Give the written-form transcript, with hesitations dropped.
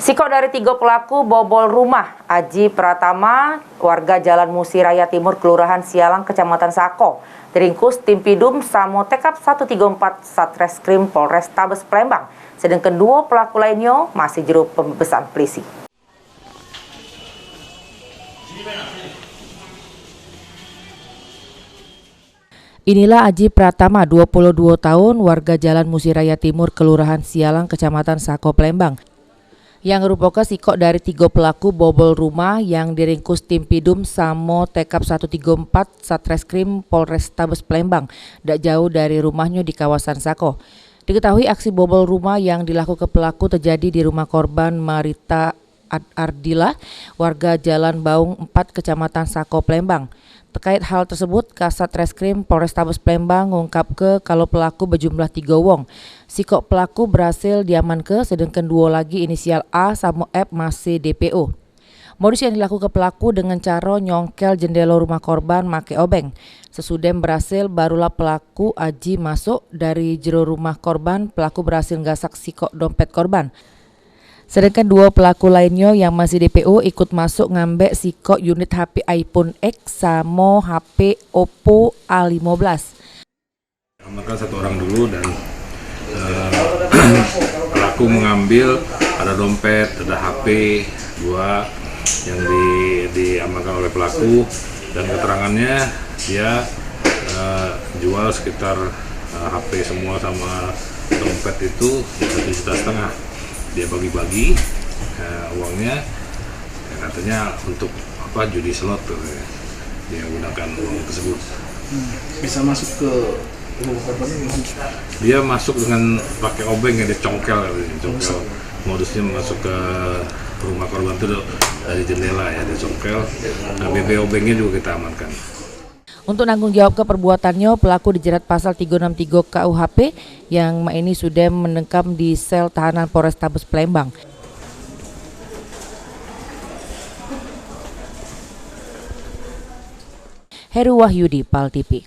Sikok dari 3 pelaku bobol rumah. Aji Pratama, warga Jalan Musiraya Timur, Kelurahan Sialang, Kecamatan Sako, diringkus tim Pidum Samo Tekap 134 Satreskrim Polrestabes Palembang. Sedangkan 2 pelaku lainnya masih jero pembebasan polisi. Inilah Aji Pratama, 22 tahun, warga Jalan Musiraya Timur, Kelurahan Sialang, Kecamatan Sako, Palembang, yang merupakan sikok dari 3 pelaku bobol rumah yang diringkus tim Pidum Samo Tekap 134 Satreskrim Polrestabes Palembang, tidak jauh dari rumahnya di kawasan Sako. Diketahui aksi bobol rumah yang dilakukan pelaku terjadi di rumah korban Marita Ardila, warga Jalan Baung 4, Kecamatan Sako, Palembang. Terkait hal tersebut, Kasat Reskrim Polrestabes Palembang mengungkap kalau pelaku berjumlah 3 wong. Sikok pelaku berhasil diamankan, sedangkan 2 lagi inisial A sama F masih DPO. Modus yang dilakukan pelaku dengan cara nyongkel jendela rumah korban make obeng. Sesudah berhasil, barulah pelaku Aji masuk dari jero rumah korban. Pelaku berhasil gasak sikok dompet korban. Sedangkan 2 pelaku lainnya yang masih DPO ikut masuk ngambek sikok unit HP iPhone X sama HP Oppo A15. Amankan 1 orang dulu dan pelaku mengambil ada dompet, ada HP 2 yang diamankan oleh pelaku, dan keterangannya dia jual sekitar HP semua sama dompet itu 1,5 juta. Dia bagi-bagi uangnya, katanya untuk judi slot dia gunakan uang tersebut. Bisa masuk ke rumah korban ini? Dia masuk dengan pakai obeng yang dicongkel. Modusnya masuk ke rumah korban itu dari jendela ya, dicongkel. Nah, BB obengnya juga kita amankan. Untuk nanggung jawab ke perbuatannya, pelaku dijerat pasal 363 KUHP yang ini sudah menengkam di sel tahanan Polrestabes Palembang. Heru Wahyudi, PAL TV.